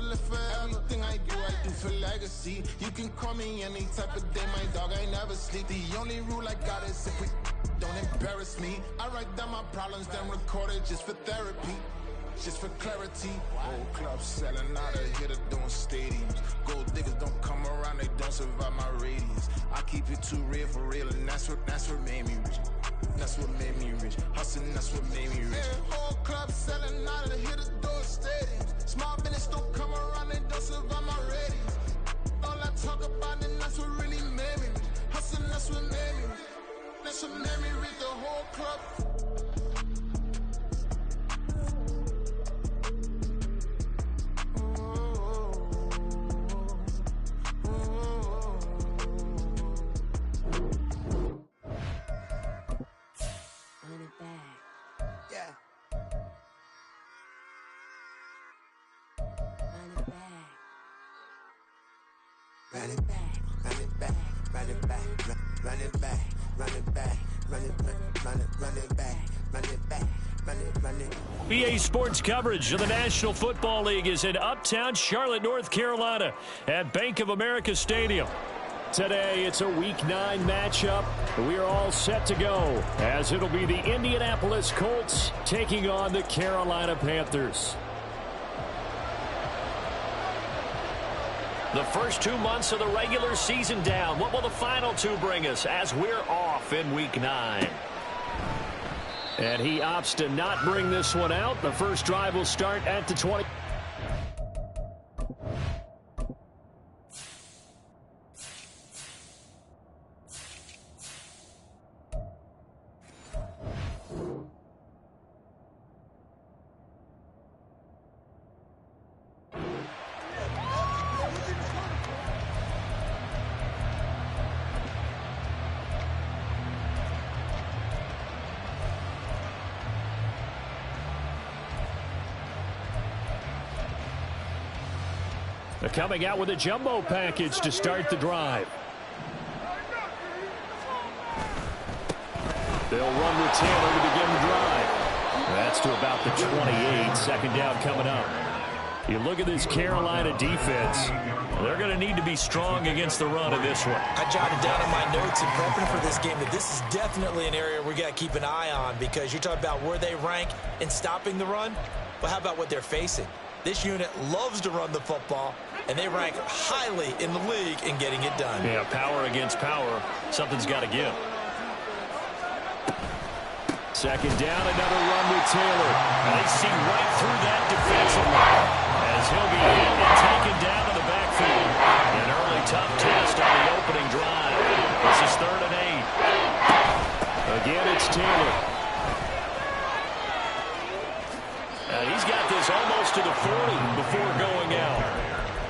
hustling for everything I do for legacy. You can call me any type of day, my dog, I never sleep. The only rule I got is if we don't embarrass me. I write down my problems, then record it just for therapy. Just for clarity, whole club selling out of here, doing stadiums. Gold diggers don't come around, they don't survive my radius. I keep it too real for real, and that's what made me rich. That's what made me rich. Hustling, that's what made me rich. Yeah, whole club selling out of here, doing stadiums. Small business don't come around, they don't survive my radius. All I talk about, and that's what really made me rich. Hustling, that's what made me rich. That's what made me rich, the whole club. EA Sports coverage of the National Football League is in uptown Charlotte, North Carolina at Bank of America Stadium. Today, it's a Week 9 matchup. We are all set to go as it'll be the Indianapolis Colts taking on the Carolina Panthers. The first 2 months of the regular season down. What will the final 2 bring us as we're off in Week 9? And he opts to not bring this one out. The first drive will start at the 20. They're coming out with a jumbo package to start the drive. They'll run with Taylor to begin the drive. That's to about the 28. Second down coming up. You look at this Carolina defense. They're going to need to be strong against the run in this one. I jotted down in my notes in prepping for this game that this is definitely an area we got to keep an eye on, because you're talking about where they rank in stopping the run. But how about what they're facing? This unit loves to run the football, and they rank highly in the league in getting it done. Yeah, power against power. Something's got to give. Second down, another run with Taylor. And they see right through that defensive line as he'll be hit and taken down to the backfield. An early tough test on the opening drive. This is 3rd and 8. Again, it's Taylor. And he's got this almost to the 40 before going out.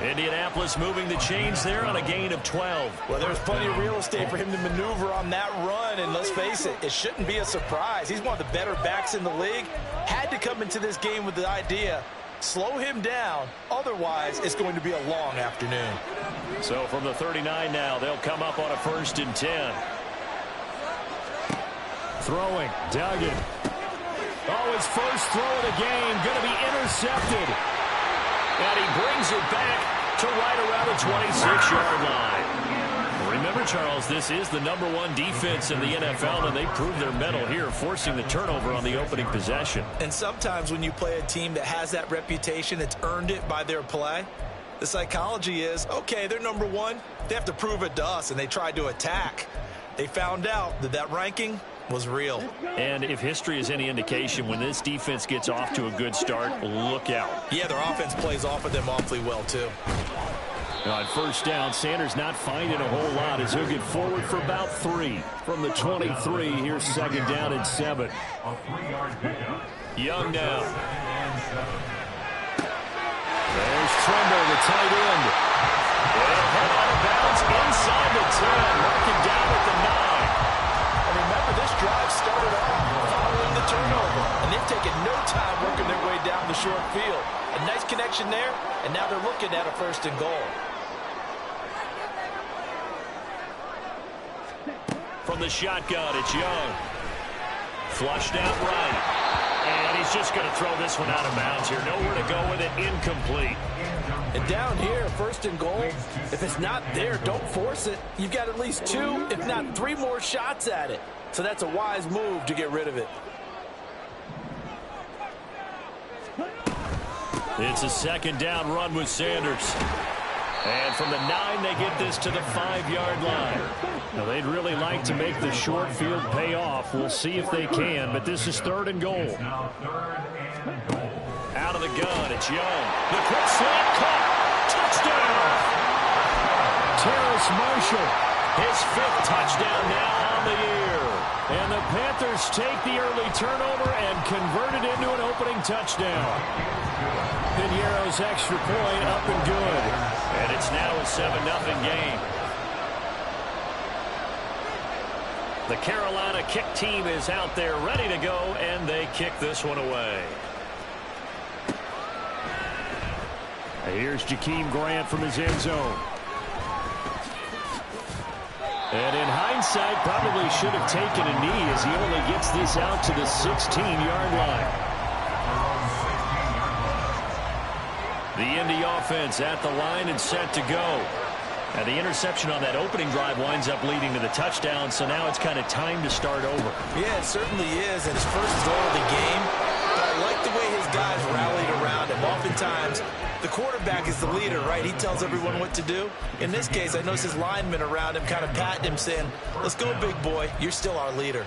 Indianapolis moving the chains there on a gain of 12. Well, there's plenty of real estate for him to maneuver on that run, and let's face it, it shouldn't be a surprise. He's one of the better backs in the league. Had to come into this game with the idea, slow him down, otherwise it's going to be a long afternoon. So from the 39 now, they'll come up on a 1st and 10. Throwing, Duggan. Oh, his first throw of the game, going to be intercepted. And he brings it back to right around the 26-yard line. Remember, Charles, this is the #1 defense in the NFL, and they proved their mettle here, forcing the turnover on the opening possession. And sometimes when you play a team that has that reputation, it's earned it by their play. The psychology is, okay, they're #1. They have to prove it to us, and they tried to attack. They found out that that ranking was real. And if history is any indication, when this defense gets off to a good start, look out. Yeah, their offense plays off of them awfully well, too. On 1st down, Sanders not finding a whole lot as he'll get forward for about 3. From the 23, here's 2nd down and 7. Young now. There's Trumbull, the tight end. They'll head out of bounds inside the 10, marking down at the 9. And remember, this drive started off following the turnover, and they've taken no time working their way down the short field. A nice connection there, and now they're looking at a 1st and goal. From the shotgun, it's Young. Flushed out right. And he's just going to throw this one out of bounds here. Nowhere to go with it. Incomplete. down here, 1st and goal. If it's not there, don't force it. You've got at least 2, if not 3 more shots at it. So that's a wise move to get rid of it. It's a 2nd down run with Sanders. And from the 9, they get this to the 5-yard line. Now, they'd really like to make the short field pay off. We'll see if they can, but this is 3rd and goal. Out of the gun, it's Young. The quick slant caught. Touchdown! Terrace Marshall, his 5th touchdown now on the year. And the Panthers take the early turnover and convert it into an opening touchdown. Piñeiro's extra point up and good. And it's now a 7-0 game. The Carolina kick team is out there ready to go, and they kick this one away. Here's Jakeem Grant from his end zone. And in hindsight, probably should have taken a knee as he only gets this out to the 16-yard line. The Indy offense at the line and set to go. And the interception on that opening drive winds up leading to the touchdown, so now it's kind of time to start over. Yeah, it certainly is, and his first throw of the game. But I like the way his guys rallied around him. Oftentimes, the quarterback is the leader, right? He tells everyone what to do. In this case, I noticed his linemen around him kind of patting him, saying, "Let's go, big boy. You're still our leader."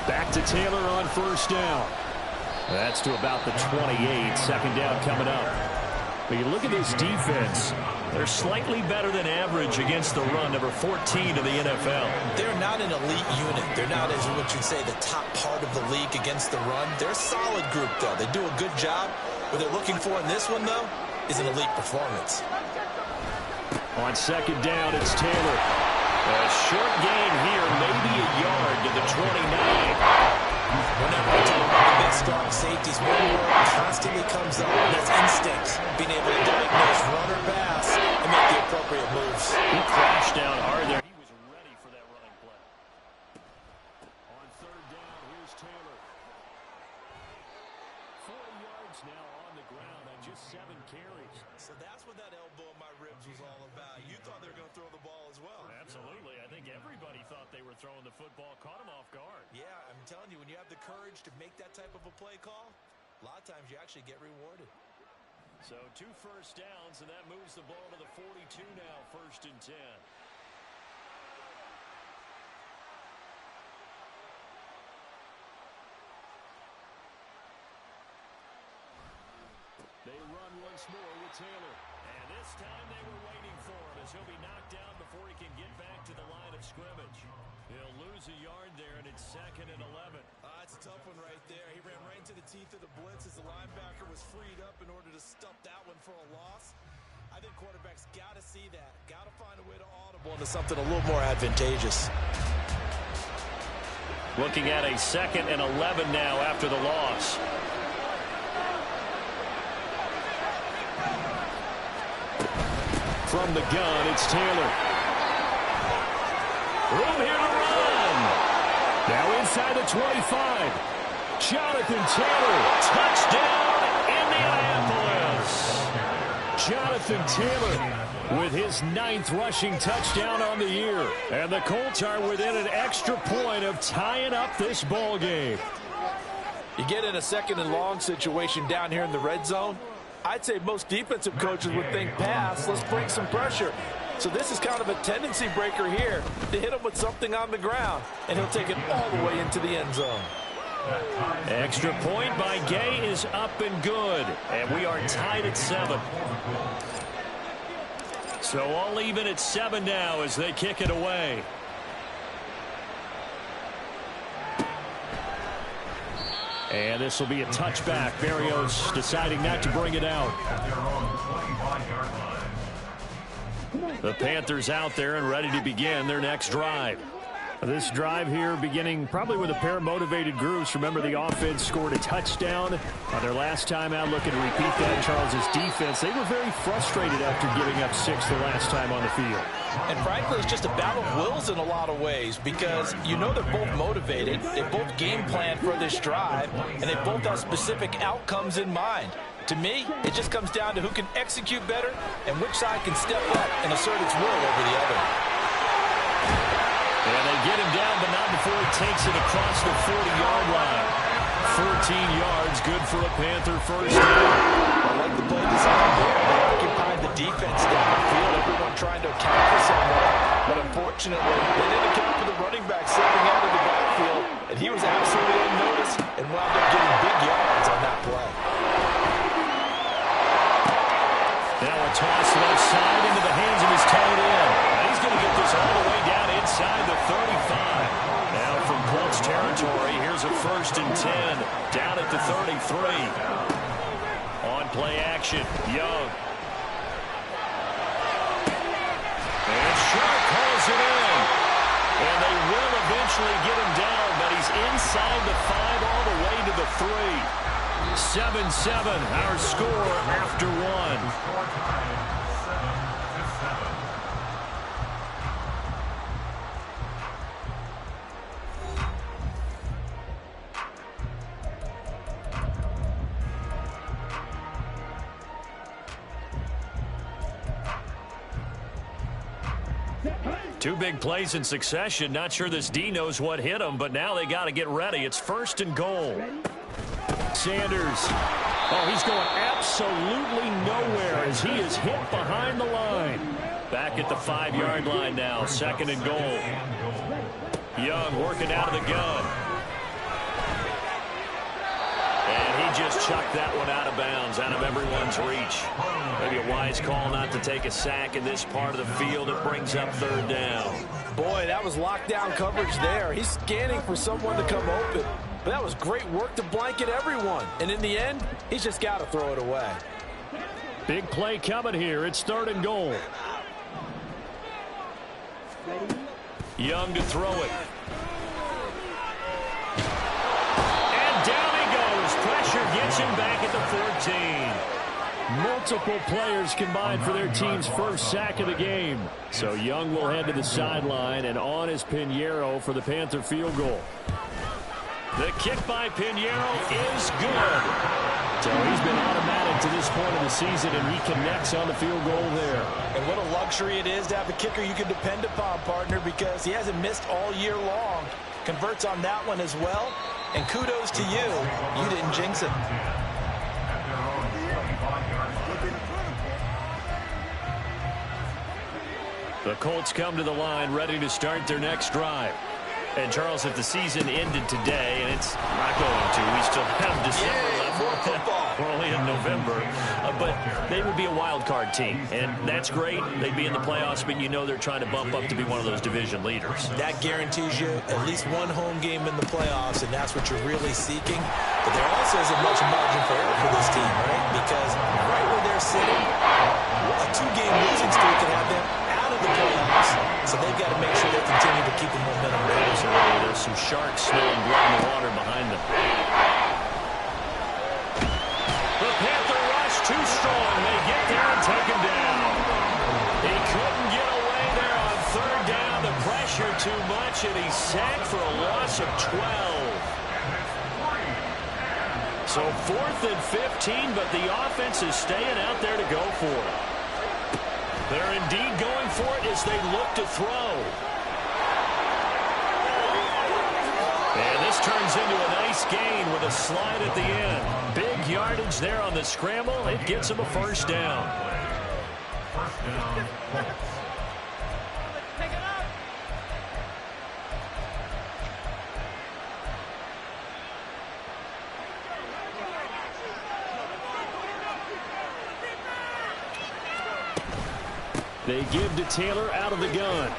Back to Taylor on 1st down. That's to about the 28. 2nd down coming up. But you look at this defense. They're slightly better than average against the run, number 14 in the NFL. They're not an elite unit. They're not, as what you'd say, the top part of the league against the run. They're a solid group, though. They do a good job. What they're looking for in this one, though, is an elite performance. On 2nd down, it's Taylor. A short gain here, maybe a yard to the 29. Whenever I talk about the big, strong safeties, one word constantly comes up, and that's instincts. Being able to diagnose run or pass and make the appropriate moves. He crashed down hard there. He was ready for that running play. On 3rd down, here's Taylor. 40 yards now on the ground on just 7 carries. So that's what that elbow in my ribs was all about. You thought they were going to throw the ball as well. Absolutely. I think everybody thought they were throwing the football, caught him off guard. Yeah, I'm telling you, when you have the courage to make that type of a play call, a lot of times you actually get rewarded. So 2 first downs, and that moves the ball to the 42 now, 1st and 10. They run once more with Taylor. And this time they were waiting for him as he'll be knocked down before he can get back to the line of scrimmage. He'll lose a yard there, and it's 2nd and 11. That's a tough one right there. He ran right into the teeth of the blitz as the linebacker was freed up in order to stop that one for a loss. I think quarterbacks got to see that. Got to find a way to audible into something a little more advantageous. Looking at a 2nd and 11 now after the loss. From the gun, it's Taylor. Room here to run. Now inside the 25. Jonathan Taylor. Touchdown, Indianapolis. Jonathan Taylor with his 9th rushing touchdown on the year. And the Colts are within an extra point of tying up this ball game. You get in a 2nd and long situation down here in the red zone. I'd say most defensive coaches would think pass. Let's bring some pressure. So this is kind of a tendency breaker here to hit him with something on the ground. And he'll take it all the way into the end zone. Extra point by Gay is up and good. And we are tied at 7. So all even at 7 now as they kick it away. And this will be a touchback. Berrios deciding not to bring it out. The Panthers out there and ready to begin their next drive. This drive here beginning probably with a pair of motivated groups. Remember, the offense scored a touchdown on their last time out, looking to repeat that. Charles's defense, they were very frustrated after giving up 6 the last time on the field. And frankly, it's just a battle of wills in a lot of ways because you know they're both motivated. They both game plan for this drive, and they both have specific outcomes in mind. To me, it just comes down to who can execute better and which side can step up and assert its will over the other. And they get him down, but not before he takes it across the 40-yard line. 14 yards, good for a Panther first down. I like the play design there. They occupied the defense downfield, everyone trying to account for someone. But unfortunately, they didn't account for the running back stepping out of the backfield, and he was absolutely unnoticed and wound up getting big yards on that play. Now a toss left side into the hands of his tight end. He's going to get this all the way down inside the 35. Now from Colts territory, here's a 1st and 10. Down at the 33. On play action, Young. And Sharp calls it in. And they will eventually get him down, but he's inside the 5 all the way to the 3. 7-7, our score after 1. Two big plays in succession. Not sure this D knows what hit him, but now they got to get ready. It's 1st and goal. Sanders. Oh, he's going absolutely nowhere as he is hit behind the line. Back at the 5-yard line now. 2nd and goal. Young working out of the gun. And he just chucked that one out of bounds, out of everyone's reach. Maybe a wise call not to take a sack in this part of the field. It brings up 3rd down. Boy, that was lockdown coverage there. He's scanning for someone to come open. But that was great work to blanket everyone. And in the end, he's just got to throw it away. Big play coming here. It's 3rd and goal. Young to throw it. And down he goes. Pressure gets him back at the 14. Multiple players combined for their team's first sack of the game. So Young will head to the sideline, and on is Pinheiro for the Panther field goal. The kick by Pinheiro is good. So he's been automatic to this point of the season, and he connects on the field goal there. And what a luxury it is to have a kicker you can depend upon, partner, because he hasn't missed all year long. Converts on that one as well. And kudos to you. You didn't jinx it. The Colts come to the line, ready to start their next drive. And, Charles, if the season ended today, and it's not going to, we still have December left. We're only in November. But they would be a wild card team, and that's great. They'd be in the playoffs, but you know they're trying to bump up to be one of those division leaders. That guarantees you at least one home game in the playoffs, and that's what you're really seeking. But there also isn't much margin for error for this team, right? Because right where they're sitting, a 2-game losing streak can have them out of the playoffs. So they've got to make sure they continue to keep the momentum going. There's some sharks smelling blood in the water behind them. The Panther rush too strong. They get there and take him down. He couldn't get away there on 3rd down. The pressure too much, and he's sacked for a loss of 12. So 4th and 15, but the offense is staying out there to go for it. They're indeed going for it as they look to throw. And this turns into a nice gain with a slide at the end. Big yardage there on the scramble. It gets him a 1st down. They give to Taylor out of the gun.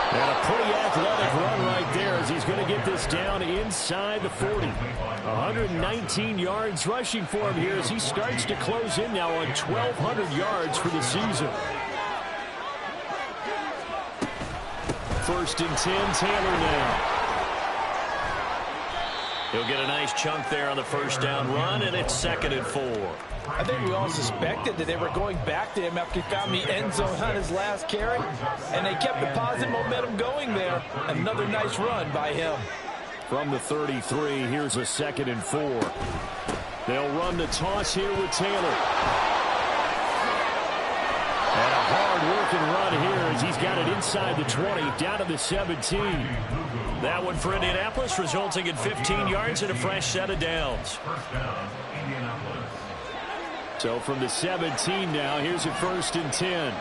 And a pretty athletic run right there as he's going to get this down inside the 40. 119 yards rushing for him here as he starts to close in now on 1,200 yards for the season. first and 10. Taylor now. He'll get a nice chunk there on the first down run, and it's 2nd and 4. I think we all suspected that they were going back to him after he found the end zone on his last carry, and they kept the positive momentum going there. Another nice run by him. From the 33, here's a 2nd and 4. They'll run the toss here with Taylor. And a hard-working run here as he's got it inside the 20, down to the 17. That one for Indianapolis, resulting in 15 yards and a fresh set of downs. So from the 17 now, here's a 1st and 10.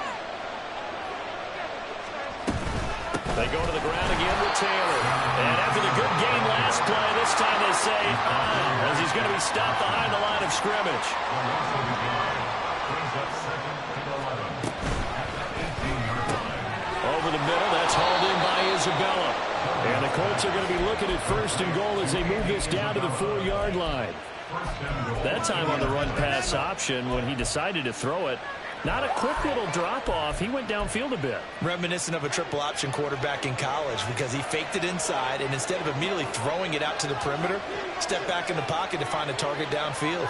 They go to the ground again with Taylor. And after the good game last play, this time they say, as he's going to be stopped behind the line of scrimmage. Over the middle, that's hauled in by Isabella. And the Colts are going to be looking at 1st and goal as they move this down to the 4-yard line. That time on the run-pass option, when he decided to throw it, not a quick little drop-off. He went downfield a bit. Reminiscent of a triple-option quarterback in college because he faked it inside, and instead of immediately throwing it out to the perimeter, stepped back in the pocket to find a target downfield.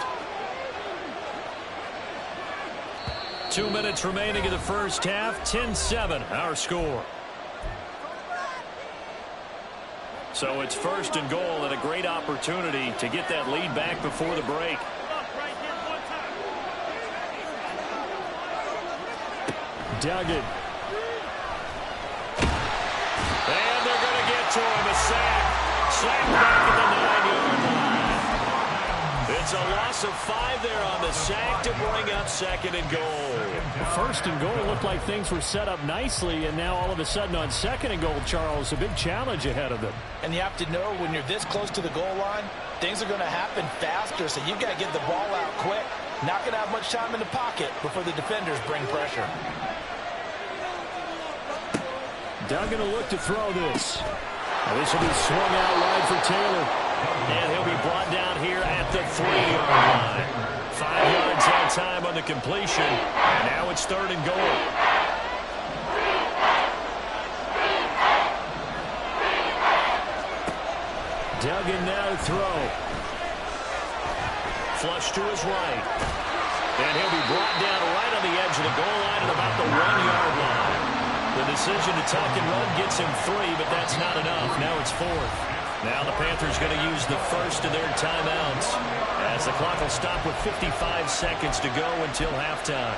2 minutes remaining in the first half. 10-7, our score. So it's 1st and goal and a great opportunity to get that lead back before the break. Duggan. And they're going to get to him. A sack. Sack back at the 9-yard line. It's a loss of 5 there on the sack to bring up 2nd and goal. 1st and goal looked like things were set up nicely, and now all of a sudden on 2nd and goal, Charles, a big challenge ahead of them. And you have to know when you're this close to the goal line, things are going to happen faster, so you've got to get the ball out quick. Not going to have much time in the pocket before the defenders bring pressure. Duggan will look to throw this. This will be swung out wide for Taylor. And he'll be brought down here at the 3-yard line. 5 yards that time on the completion. And now it's 3rd and goal. Duggan now to throw. Flush to his right. And he'll be brought down right on the edge of the goal line at about the 1-yard line. The decision to tuck and run gets him 3, but that's not enough. Now it's 4th. Now the Panthers going to use the first of their timeouts as the clock will stop with 55 seconds to go until halftime.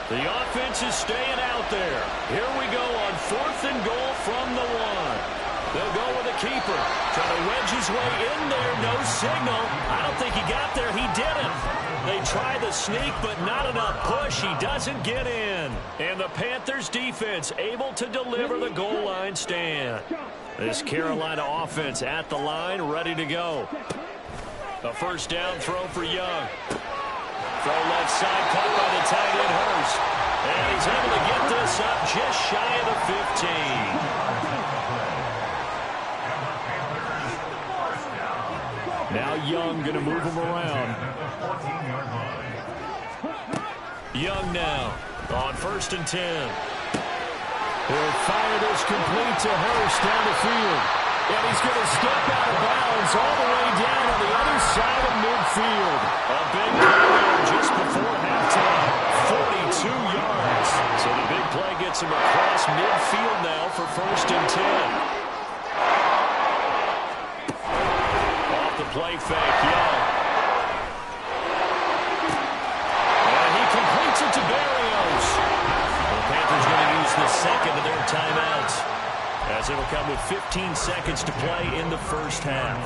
The offense is staying out there. Here we go on 4th and goal from the 1. They'll go with a keeper. Trying to wedge his way in there. No signal. I don't think he got there. He didn't. They try the sneak, but not enough push. He doesn't get in. And the Panthers defense able to deliver the goal line stand. This Carolina offense at the line, ready to go. A 1st down throw for Young. Throw left side, caught by the tight end Hurst. And he's able to get this up just shy of the 15. Now Young going to move him around. Young now on 1st and 10. He'll fire this complete to Hurst down the field. And he's going to step out of bounds all the way down on the other side of midfield. A big play just before halftime. 42 yards. So the big play gets him across midfield now for 1st and 10. Play fake, Young. And he completes it to Berrios. The Panthers going to use the 2nd of their timeouts as it'll come with 15 seconds to play in the first half.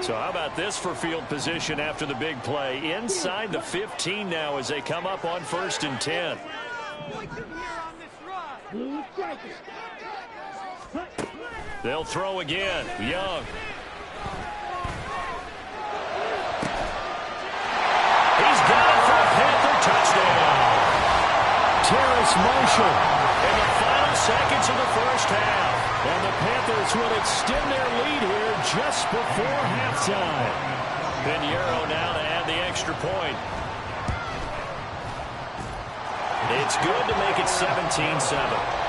So how about this for field position after the big play? Inside the 15 now as they come up on 1st and 10. They'll throw again. Young. He's got it for a Panther touchdown. Terrace Marshall in the final seconds of the first half. And the Panthers will extend their lead here just before halftime. Pinheiro now to add the extra point. It's good to make it 17-7.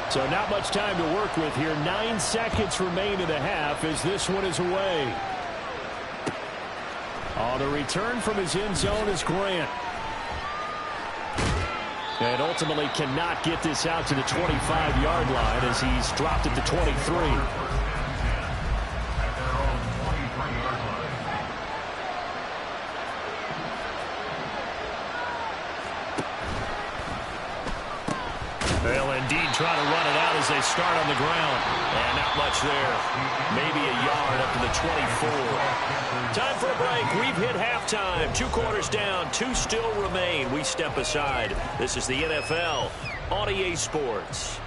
So not much time to work with here. 9 seconds remain in the half as this one is away. On the return from his end zone is Grant. And ultimately cannot get this out to the 25-yard line as he's dropped at the 23. They'll indeed try to run it out as they start on the ground. And not much there. Maybe a yard up to the 24. Time for a break. We've hit halftime. 2 quarters down. 2 still remain. We step aside. This is the NFL on EA Sports.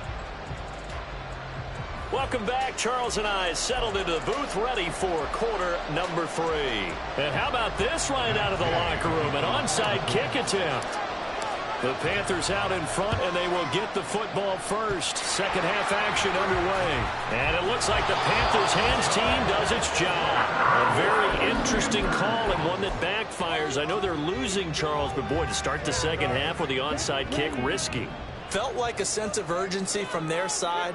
Welcome back. Charles and I settled into the booth ready for quarter number 3. And how about this right out of the locker room? An onside kick attempt. The Panthers out in front, and they will get the football first. Second half action underway. And it looks like the Panthers' hands team does its job. A very interesting call and one that backfires. I know they're losing, Charles, but boy, to start the second half with the onside kick, risky. Felt like a sense of urgency from their side,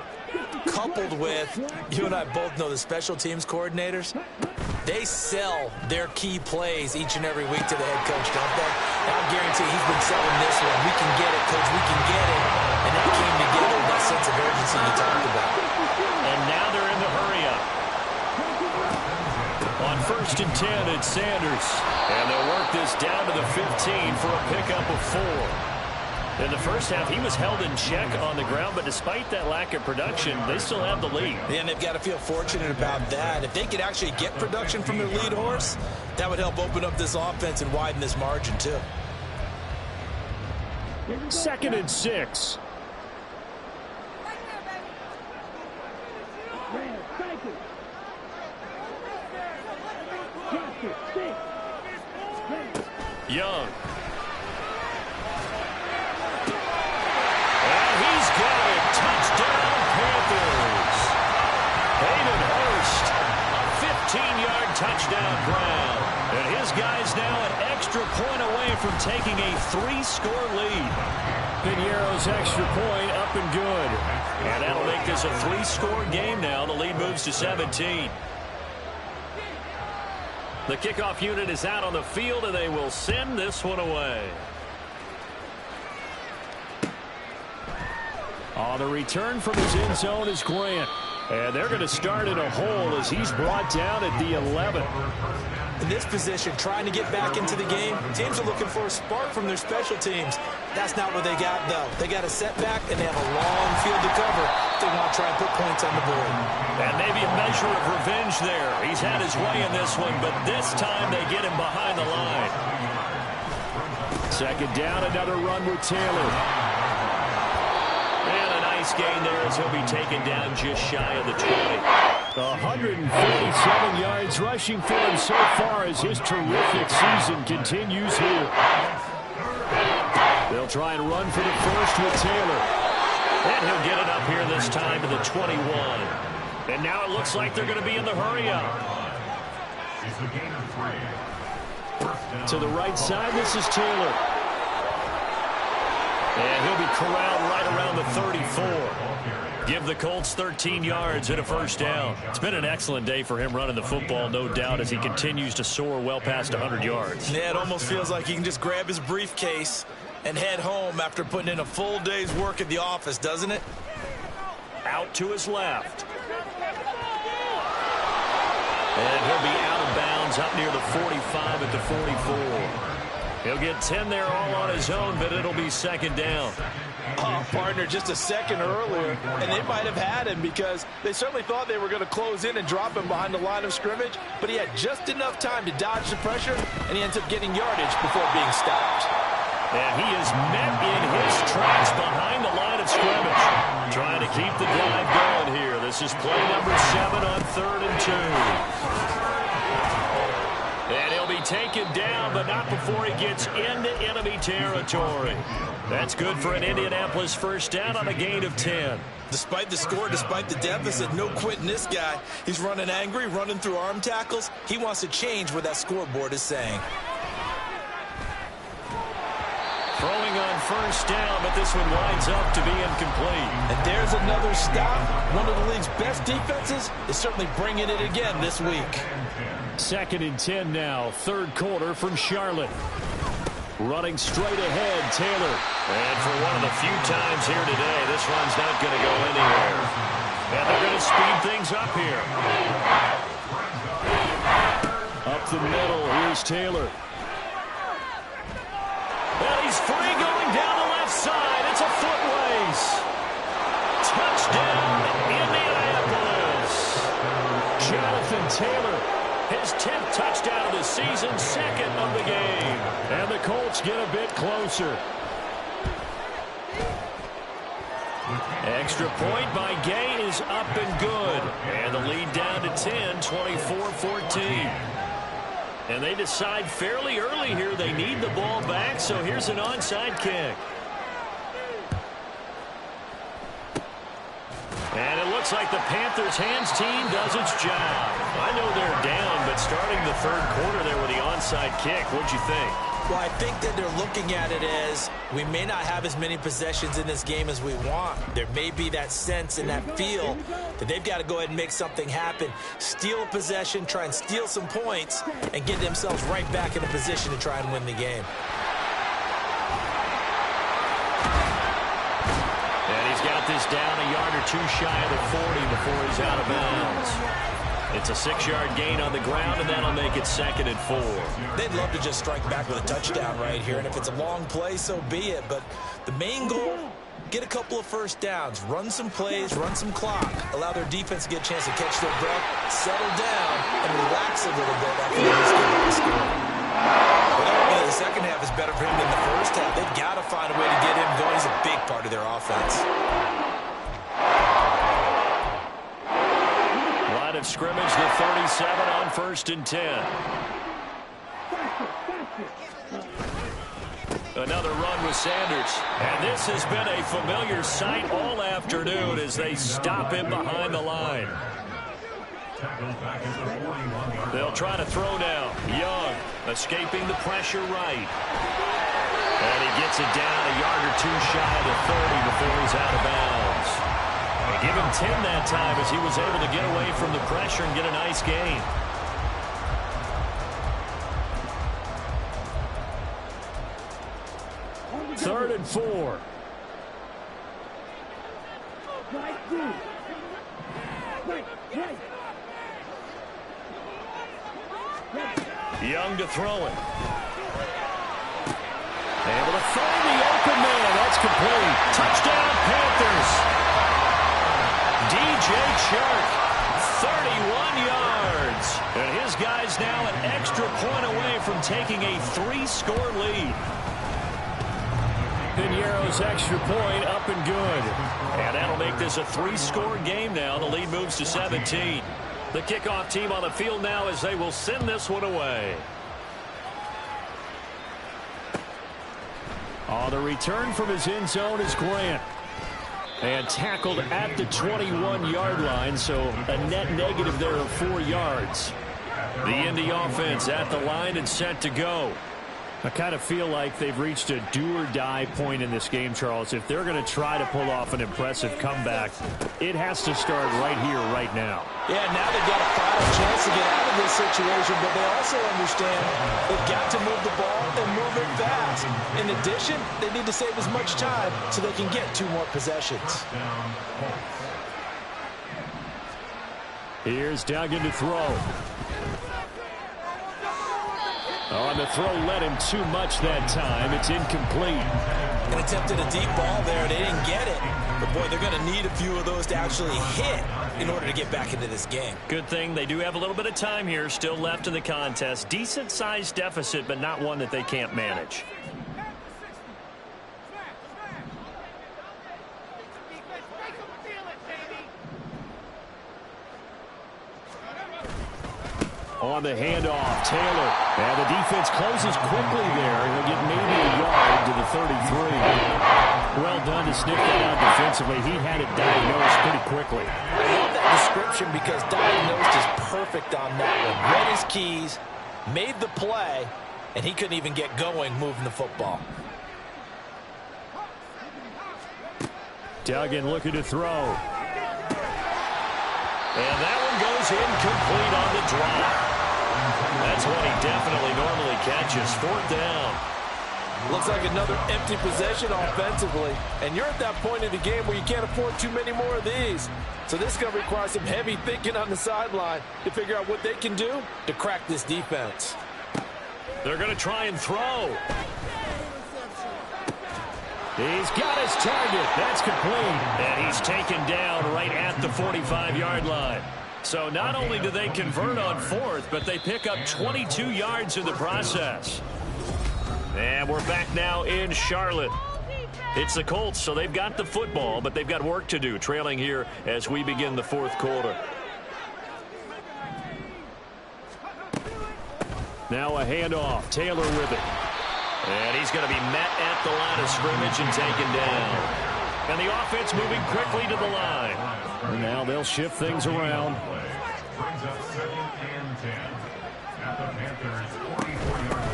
coupled with, you and I both know the special teams coordinators, they sell their key plays each and every week to the head coach, don't they? And I guarantee he's been selling this one. We can get it, coach, we can get it. And that came together, that sense of urgency you talked about. And now they're in the hurry-up. On 1st and 10, it's Sanders. And they'll work this down to the 15 for a pickup of 4. In the first half, he was held in check on the ground, but despite that lack of production, they still have the lead. And they've got to feel fortunate about that. If they could actually get production from their lead horse, that would help open up this offense and widen this margin, too. 2nd and 6. Young. Touchdown, Panthers. Hayden Hurst, a 15-yard touchdown grab. And his guys now an extra point away from taking a 3-score lead. Piñeiro's extra point up and good. And that'll make this a 3-score game now. The lead moves to 17. The kickoff unit is out on the field, and they will send this one away. On the return from his end zone is Grant. And they're going to start in a hole as he's brought down at the 11. In this position, trying to get back into the game, teams are looking for a spark from their special teams. That's not what they got, though. They got a setback, and they have a long field to cover if they want to try and put points on the board. And maybe a measure of revenge there. He's had his way in this one, but this time they get him behind the line. 2nd down, another run with Taylor. And a nice gain there as he'll be taken down just shy of the 20. 147 yards rushing for him so far as his terrific season continues here. They'll try and run for the first with Taylor. And he'll get it up here this time to the 21. And now it looks like they're going to be in the hurry-up. To the right side, this is Taylor. And he'll be corralled right around the 34. Give the Colts 13 yards and a first down. It's been an excellent day for him running the football, no doubt, as he continues to soar well past 100 yards. Yeah, it almost feels like he can just grab his briefcase and head home after putting in a full day's work at the office, doesn't it? Out to his left. And he'll be out of bounds up near the 45 at the 44. He'll get 10 there all on his own, but it'll be 2nd down. Oh, partner, just a second earlier, and they might have had him because they certainly thought they were going to close in and drop him behind the line of scrimmage, but he had just enough time to dodge the pressure, and he ends up getting yardage before being stopped. And he is met in his tracks behind the line of scrimmage. Trying to keep the drive going here. This is play number 7 on 3rd and 2. And he'll be taken down, but not before he gets into enemy territory. That's good for an Indianapolis first down on a gain of 10. Despite the score, despite the deficit, no quitting this guy. He's running angry, running through arm tackles. He wants to change what that scoreboard is saying. Throwing on first down, but this one winds up to be incomplete. And there's another stop. One of the league's best defenses is certainly bringing it again this week. 2nd and 10 now, third quarter from Charlotte. Running straight ahead, Taylor. And for one of the few times here today, this run's not going to go anywhere. And they're going to speed things up here. Up the middle, here's Taylor. Well, he's free going down the left side. It's a foot race. Touchdown, Indianapolis. Jonathan Taylor, his 10th touchdown of the season, 2nd of the game. And the Colts get a bit closer. Extra point by Gay is up and good. And the lead down to 10, 24-14. And they decide fairly early here they need the ball back, so here's an onside kick. And it looks like the Panthers' hands team does its job. I know they're down, but starting the third quarter there with the onside kick, what'd you think? Well, I think that they're looking at it as we may not have as many possessions in this game as we want. There may be that sense and that feel that they've got to go ahead and make something happen. Steal a possession, try and steal some points, and get themselves right back in a position to try and win the game. And he's got this down a yard or two shy of the 40 before he's out of bounds. It's a 6-yard gain on the ground, and that'll make it 2nd and 4. They'd love to just strike back with a touchdown right here, and if it's a long play, so be it. But the main goal, get a couple of first downs, run some plays, run some clock, allow their defense to get a chance to catch their breath, settle down, and relax a little bit after they just give up the score. Well, the second half is better for him than the first half. They've got to find a way to get him going. He's a big part of their offense. Line of scrimmage, the 37 on 1st and 10. Another run with Sanders. And this has been a familiar sight all afternoon as they stop him behind the line. They'll try to throw now. Young escaping the pressure right. And he gets it down a yard or two shy of the 30 before he's out of bounds. And give him 10 that time as he was able to get away from the pressure and get a nice gain. Third and 4. Young to throw it. Able to find the open man. That's complete. Touchdown, Panthers. DJ Chark, 31 yards. And his guy's now an extra point away from taking a 3-score lead. Piñeiro's extra point up and good. And that'll make this a 3-score game now. The lead moves to 17. The kickoff team on the field now as they will send this one away. On the return from his end zone is Grant. And tackled at the 21-yard line, so a net negative there of 4 yards. The Indy offense at the line and set to go. I kind of feel like they've reached a do-or-die point in this game, Charles. If they're going to try to pull off an impressive comeback, it has to start right here, right now. Yeah, now they've got a final chance to get out of this situation, but they also understand they've got to move the ball and move it fast. In addition, they need to save as much time so they can get 2 more possessions. Here's Duggan to throw. On the throw, led him too much that time. It's incomplete. And attempted a deep ball there. They didn't get it. But, boy, they're going to need a few of those to actually hit in order to get back into this game. Good thing they do have a little bit of time here still left in the contest. Decent-sized deficit, but not one that they can't manage. On the handoff, Taylor. And the defense closes quickly there. He'll get maybe a yard to the 33. Well done to sniff that out defensively. He had it diagnosed pretty quickly. I love that description because diagnosed is perfect on that one. Read his keys, made the play, and he couldn't even get going moving the football. Duggan looking to throw. And that one goes incomplete on the drop. That's one he definitely normally catches. 4th down. Looks like another empty possession offensively. And you're at that point in the game where you can't afford too many more of these. So this is going to require some heavy thinking on the sideline to figure out what they can do to crack this defense. They're going to try and throw. He's got his target. That's complete. And he's taken down right at the 45-yard line. So not only do they convert on 4th, but they pick up 22 yards in the process. And we're back now in Charlotte. It's the Colts, so they've got the football, but they've got work to do, trailing here as we begin the 4th quarter. Now a handoff. Taylor with it. And he's going to be met at the line of scrimmage and taken down. And the offense moving quickly to the line. And now they'll shift things around.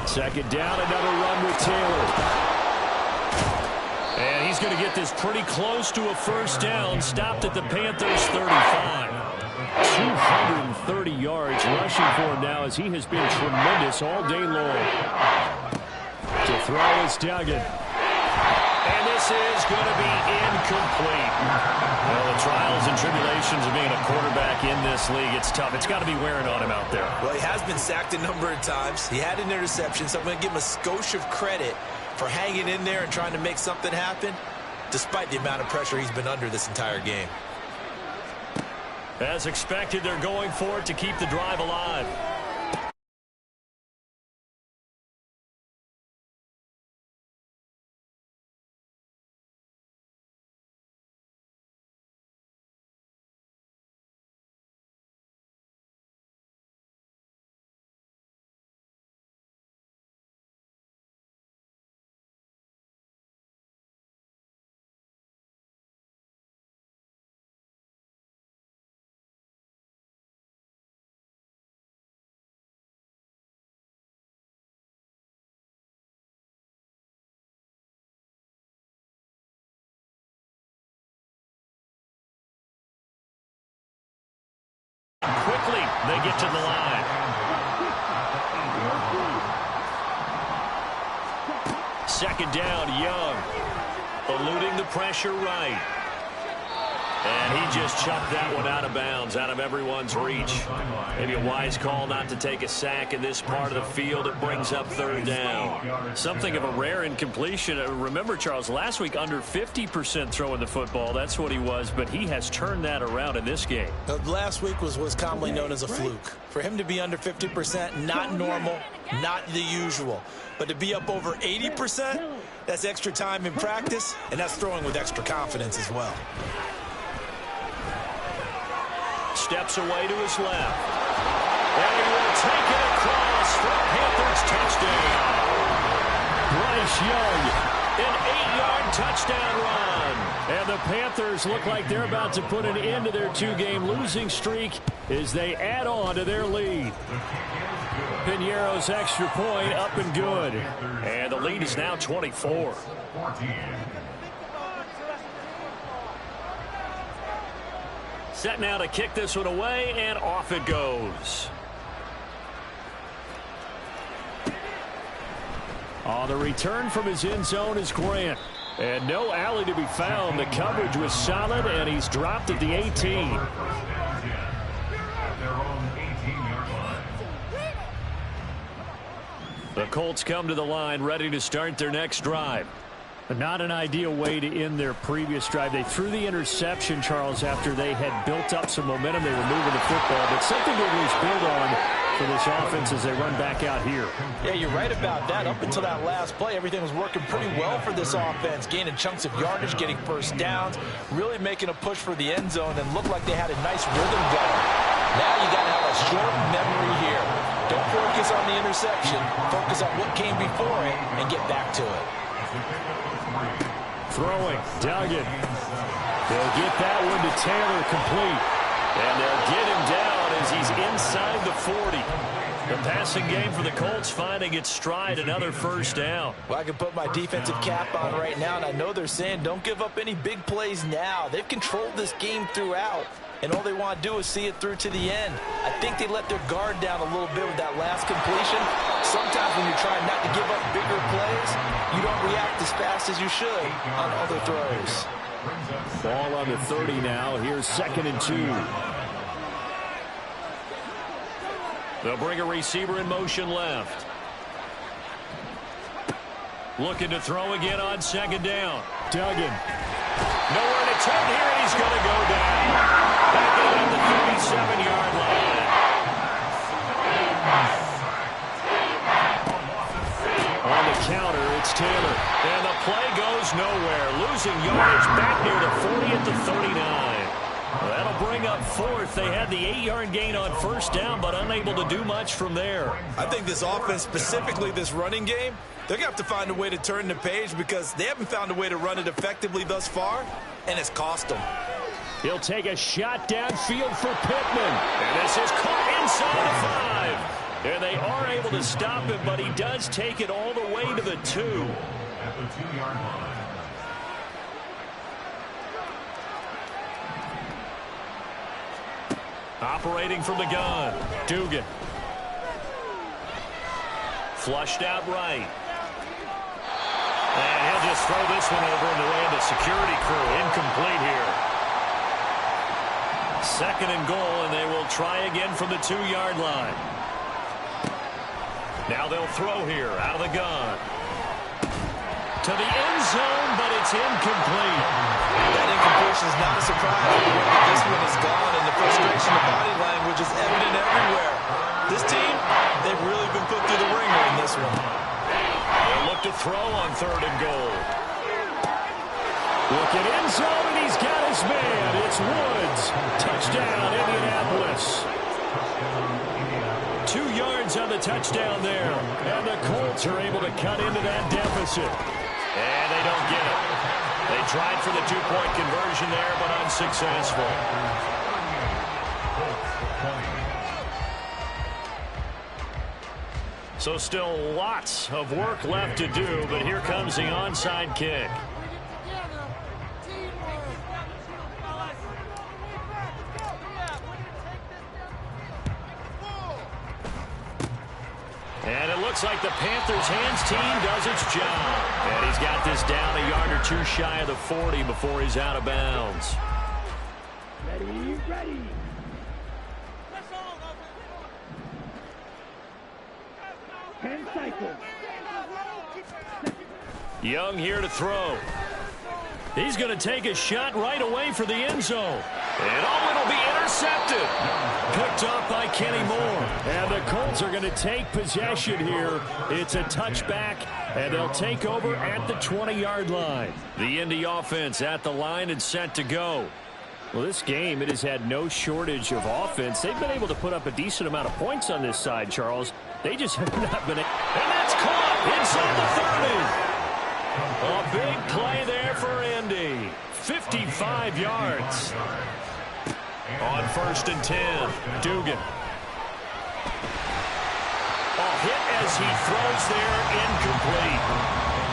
Second down, another run with Taylor. And he's going to get this pretty close to a first down. Stopped at the Panthers' 35. 230 yards rushing for him now as he has been tremendous all day long. To throw is Duggan. And this is going to be incomplete. Well, the trials and tribulations of being a quarterback in this league, it's tough. It's got to be wearing on him out there. Well, he has been sacked a number of times. He had an interception, so I'm going to give him a skosh of credit for hanging in there and trying to make something happen, despite the amount of pressure he's been under this entire game. As expected, they're going for it to keep the drive alive. Quickly, they get to the line. Second down, Young. Eluding the pressure right. And he just chucked that one out of bounds, out of everyone's reach. Maybe a wise call not to take a sack in this part of the field. It brings up 3rd down. Something of a rare incompletion. Remember, Charles, last week under 50% throwing the football. That's what he was, but he has turned that around in this game. Last week was commonly known as a fluke. For him to be under 50%, not normal, not the usual. But to be up over 80%, that's extra time in practice, and that's throwing with extra confidence as well. Steps away to his left. And he will take it across for a Panthers touchdown. Bryce Young, an 8-yard touchdown run. And the Panthers look like they're about to put an end to their 2-game losing streak as they add on to their lead. Piñeiro's extra point up and good. And the lead is now 24. Set now to kick this one away, and off it goes. On the return from his end zone is Grant. And no alley to be found. The coverage was solid, and he's dropped at the 18. The Colts come to the line, ready to start their next drive. But not an ideal way to end their previous drive. They threw the interception, Charles, after they had built up some momentum. They were moving the football, but something to at least build on for this offense as they run back out here. Yeah, you're right about that. Up until that last play, everything was working pretty well for this offense, gaining chunks of yardage, getting first downs, really making a push for the end zone, and looked like they had a nice rhythm going. Now you got to have a short memory here. Don't focus on the interception. Focus on what came before it and get back to it. Throwing, Duggan. They'll get that one to Taylor, complete. And they'll get him down as he's inside the 40. The passing game for the Colts finding its stride, another first down. Well, I can put my defensive cap on right now, and I know they're saying don't give up any big plays now. They've controlled this game throughout, and all they want to do is see it through to the end. I think they let their guard down a little bit with that last completion. Sometimes when you're trying not to give up bigger plays, you don't react as fast as you should on other throws. Ball on the 30 now. Here's 2nd and 2. They'll bring a receiver in motion left. Looking to throw again on 2nd down. Duggan. Nowhere to turn here, and he's going to go down. Back at the 37-yard line. On the counter, it's Taylor. And the play goes nowhere. Losing yardage back near the 40 at the 39. That'll bring up 4th. They had the 8-yard gain on 1st down, but unable to do much from there. I think this offense, specifically this running game, they're going to have to find a way to turn the page because they haven't found a way to run it effectively thus far, and it's cost them. He'll take a shot downfield for Pittman. And this is caught inside the 5. And they are able to stop him, but he does take it all the way to the 2. At the 2-yard line. Operating from the gun, Dugan. Flushed out right. And he'll just throw this one over in the way of the security crew. Incomplete here. 2nd and goal, and they will try again from the 2-yard line. Now they'll throw here out of the gun. To the end zone, but it's incomplete. That incompletion is not a surprise. This one is gone, and the frustration of body language is evident everywhere. This team, they've really been put through the ringer in this one. They'll look to throw on 3rd and goal. Look at end zone, and he's got his man. It's Woods. Touchdown, Indianapolis. 2 yards on the touchdown there. And the Colts are able to cut into that deficit. And they don't get it. They tried for the 2-point conversion there, but unsuccessful. So still lots of work left to do, but here comes the onside kick. And it looks like the Panthers' hands team does its job. And he's got this down a yard or 2 shy of the 40 before he's out of bounds. Ready. Young here to throw. He's going to take a shot right away for the end zone. And it'll be intercepted. Picked off by Kenny Moore. And the Colts are going to take possession here. It's a touchback, and they'll take over at the 20-yard line. The Indy offense at the line and set to go. Well, this game, it has had no shortage of offense. They've been able to put up a decent amount of points on this side, Charles. They just have not been able. And that's caught inside the 30. A big play there for Indy. 55 yards. On 1st and 10, Dugan. A hit as he throws there, incomplete.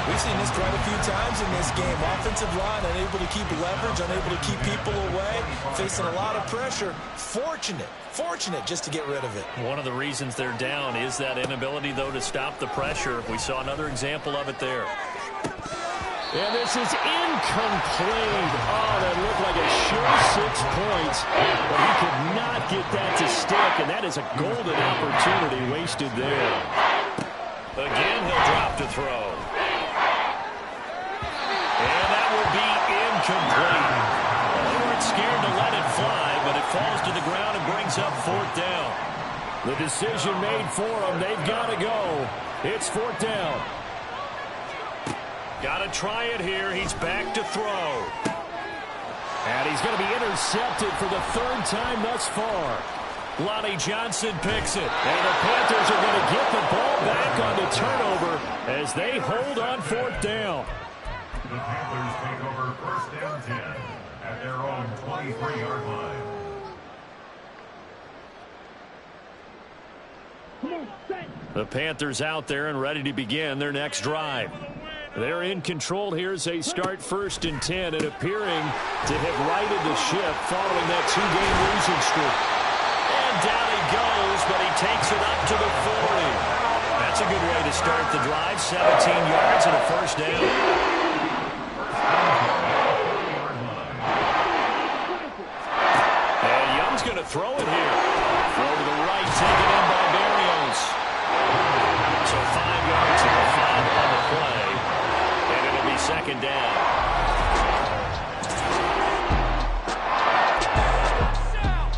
We've seen this quite a few times in this game. Offensive line unable to keep leverage, unable to keep people away, facing a lot of pressure. Fortunate just to get rid of it. One of the reasons they're down is that inability, though, to stop the pressure. We saw another example of it there. And this is incomplete. Oh, that looked like a sure 6 points. But he could not get that to stick, and that is a golden opportunity wasted there. Again, he'll drop to throw. And that will be incomplete. They weren't scared to let it fly, but it falls to the ground and brings up 4th down. The decision made for them. They've got to go. It's 4th down. Got to try it here. He's back to throw. And he's going to be intercepted for the 3rd time thus far. Lonnie Johnson picks it. And the Panthers are going to get the ball back on the turnover as they hold on 4th down. The Panthers take over 1st and 10 at their own 23-yard line. The Panthers out there and ready to begin their next drive. They're in control here as they start 1st and 10 and appearing to have righted the ship following that 2-game losing streak. And down he goes, but he takes it up to the 40. That's a good way to start the drive. 17 yards and a 1st down. And Young's going to throw it here.